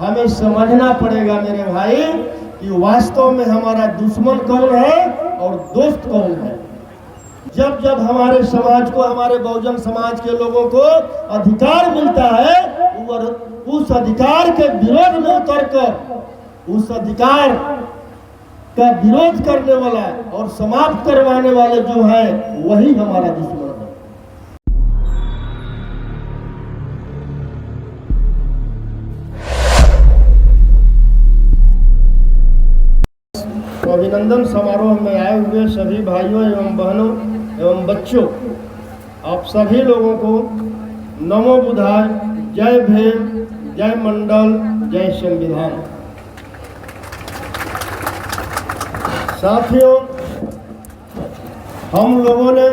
हमें समझना पड़ेगा मेरे भाई कि वास्तव में हमारा दुश्मन कौन है और दोस्त कौन है। जब जब हमारे समाज को, हमारे बहुजन समाज के लोगों को अधिकार मिलता है, उस अधिकार के विरोध में उतरकर उस अधिकार का विरोध करने वाला और समाप्त करवाने वाले जो है वही हमारा दुश्मन है। तो अभिनंदन समारोह में आए हुए सभी भाइयों एवं बहनों एवं बच्चों, आप सभी लोगों को नमो बुद्धाय, जय भीम, जय मंडल, जय संविधान। साथियों, हम लोगों ने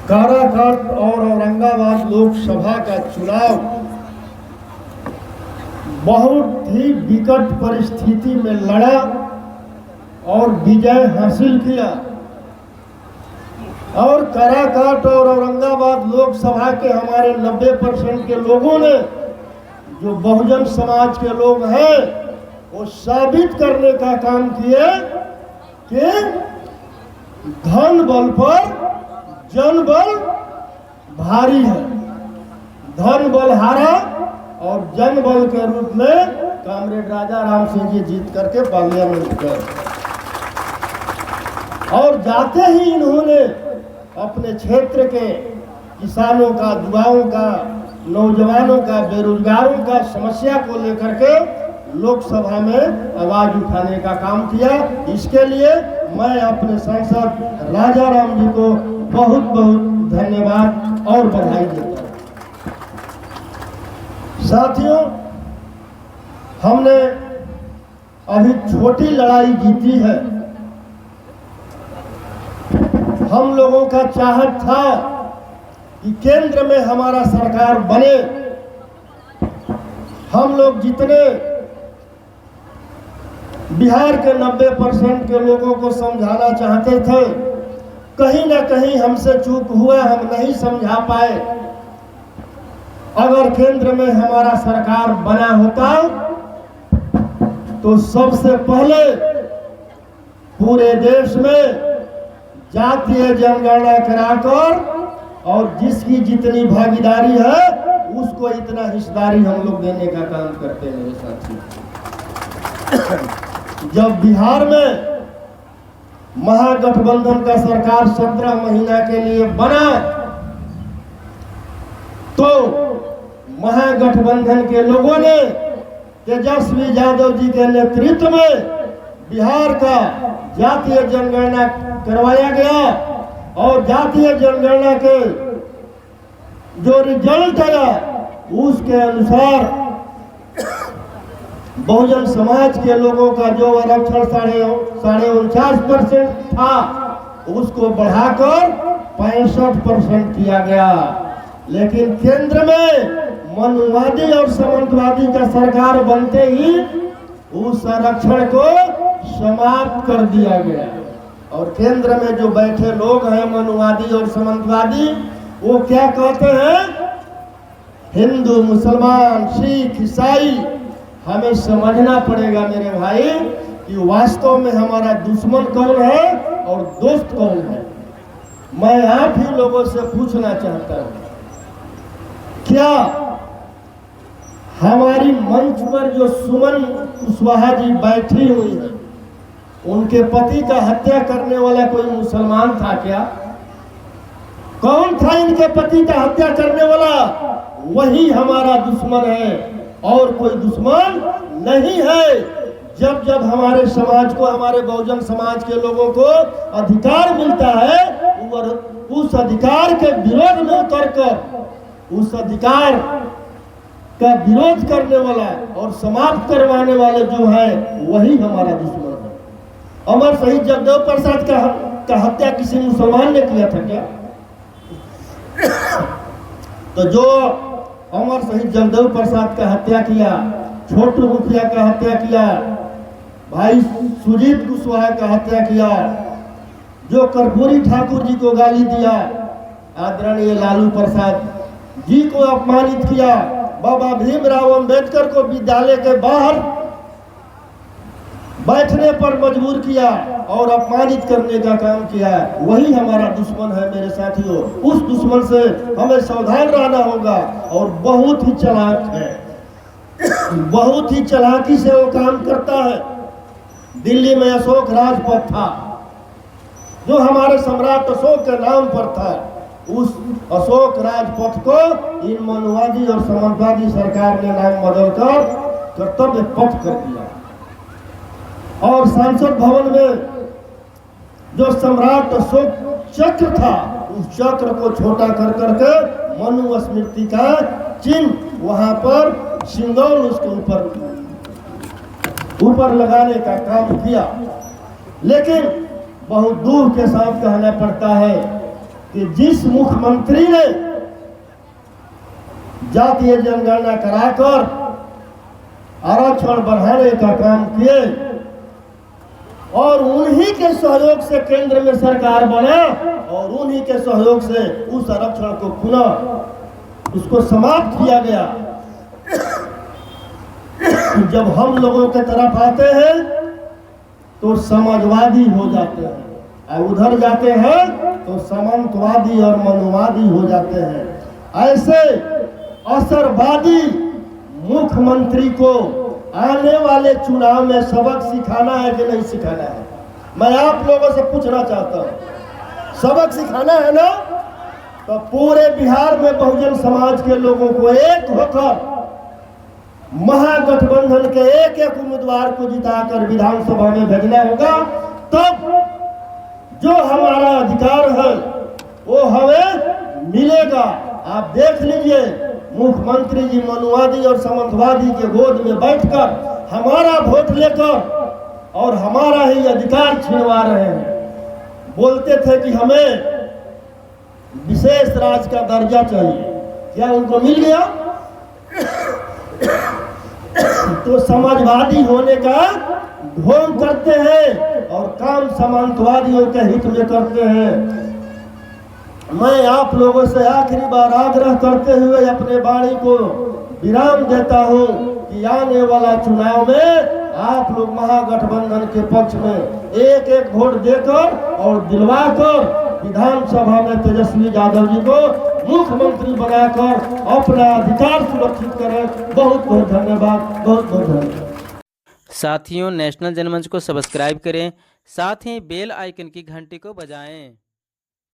काराकाट और औरंगाबाद लोकसभा का चुनाव बहुत ही विकट परिस्थिति में लड़ा और विजय हासिल किया। और काराकाट और औरंगाबाद लोकसभा के हमारे 90% के लोगों ने, जो बहुजन समाज के लोग हैं, वो साबित करने का काम किए कि धन बल पर जन बल भारी है। धन बल हारा और जन बल के रूप में कामरेड राजा राम सिंह जी जीत करके पार्लियामेंट गए। और जाते ही इन्होंने अपने क्षेत्र के किसानों का, युवाओं का, नौजवानों का, बेरोजगारों का समस्या को लेकर के लोकसभा में आवाज उठाने का काम किया। इसके लिए मैं अपने सांसद राजा राम जी को बहुत बहुत धन्यवाद और बधाई देता हूँ। साथियों, हमने अभी छोटी लड़ाई जीती है। हम लोगों का चाहत था कि केंद्र में हमारा सरकार बने। हम लोग जितने बिहार के 90% के लोगों को समझाना चाहते थे, कहीं ना कहीं हमसे चूक हुआ, हम नहीं समझा पाए। अगर केंद्र में हमारा सरकार बना होता तो सबसे पहले पूरे देश में जातीय जनगणना कराकर और जिसकी जितनी भागीदारी है उसको इतना हिस्सेदारी हम लोग देने का काम करते हैं। साथी, जब बिहार में महागठबंधन का सरकार 17 महीना के लिए बना तो महागठबंधन के लोगों ने तेजस्वी यादव जी के नेतृत्व में बिहार का जातीय जनगणना करवाया गया। और जातीय जनगणना के जो रिजल्ट आया उसके अनुसार बहुजन समाज के लोगों का जो आरक्षण 49.5% था उसको बढ़ाकर 65% किया गया। लेकिन केंद्र में मनुवादी और सामंतवादी का सरकार बनते ही उस आरक्षण को समाप्त कर दिया गया। और केंद्र में जो बैठे लोग हैं मनुवादी और सामंतवादी, वो क्या कहते हैं? हिंदू, मुसलमान, सिख, ईसाई, हमें समझना पड़ेगा मेरे भाई कि वास्तव में हमारा दुश्मन कौन है और दोस्त कौन है। मैं आप ही लोगों से पूछना चाहता हूं, क्या हमारी मंच पर जो सुमन कुशवाहा जी बैठी हुई है, उनके पति का हत्या करने वाला कोई मुसलमान था क्या? कौन था इनके पति का हत्या करने वाला? वही हमारा दुश्मन है और कोई दुश्मन नहीं है। जब जब हमारे समाज को, हमारे बहुजन समाज के लोगों को अधिकार मिलता है, उस अधिकार के विरोध में उतरकर उस अधिकार का विरोध करने वाला और समाप्त करवाने वाले जो है वही हमारा दुश्मन है। अमर शहीद जगदेव प्रसाद का हत्या किसी मुसलमान ने किया था क्या? तो जो अमर शहीद जगदेव प्रसाद का हत्या किया, छोटू मुखिया का हत्या किया, भाई सुजीत कुशवाहा का हत्या किया, जो कर्पूरी ठाकुर जी को गाली दिया, आदरणीय लालू प्रसाद जी को अपमानित किया, बाबा भीमराव अंबेडकर को विद्यालय के बाहर बैठने पर मजबूर किया और अपमानित करने का काम किया है, वही हमारा दुश्मन है मेरे साथियों। उस दुश्मन से हमें सावधान रहना होगा। और बहुत ही चालाक है, बहुत ही चालाकी से वो काम करता है। दिल्ली में अशोक राजपथ था जो हमारे सम्राट अशोक के नाम पर था। उस अशोक राजपथ को इन मनुवादी और समाजवादी सरकार ने नाम बदलकर कर्तव्य पथ कर दिया। और संसद भवन में जो सम्राट अशोक चक्र था, उस चक्र को छोटा कर करके मनु स्मृति का चिन्ह वहां पर सिंगल उसके ऊपर लगाने का काम किया। लेकिन बहुत दूर के साथ कहना पड़ता है कि जिस मुख्यमंत्री ने जातीय जनगणना कराकर आरक्षण बढ़ाने का काम किए और उन्हीं के सहयोग से केंद्र में सरकार बना और उन्हीं के सहयोग से उस आरक्षण को पुनः उसको समाप्त किया गया। जब हम लोगों के तरफ आते हैं तो समाजवादी हो जाते हैं, और उधर जाते हैं तो सामंतवादी और मनुवादी हो जाते हैं। ऐसे असरवादी मुख्यमंत्री को आने वाले चुनाव में सबक सिखाना है कि नहीं सिखाना है? मैं आप लोगों से पूछना चाहता हूं, सबक सिखाना है ना? तो पूरे बिहार में बहुजन समाज के लोगों को एक होकर महागठबंधन के एक एक उम्मीदवार को जिताकर विधानसभा में भेजना होगा। तब जो हमारा अधिकार है वो हमें मिलेगा। आप देख लीजिए, मुख्यमंत्री जी मनुवादी और सामंतवादी के गोद में बैठकर हमारा वोट लेकर और हमारा ही अधिकार छीनवा रहे हैं। बोलते थे कि हमें विशेष राज्य का दर्जा चाहिए, क्या उनको मिल गया? तो समाजवादी होने का ढोंग करते हैं और काम सामंतवादियों के हित में करते हैं। मैं आप लोगों से आखिरी बार आग्रह करते हुए अपने वाणी को विराम देता हूं कि आने वाला चुनाव में आप लोग महागठबंधन के पक्ष में एक एक वोट देकर और दिलवाकर विधानसभा में तेजस्वी यादव जी को मुख्यमंत्री बनाकर अपना अधिकार सुरक्षित करें। बहुत बहुत धन्यवाद, बहुत बहुत धन्यवाद। साथियों, नेशनल जनमंच को सब्सक्राइब करें, साथ ही बेल आइकन की घंटी को बजाएं।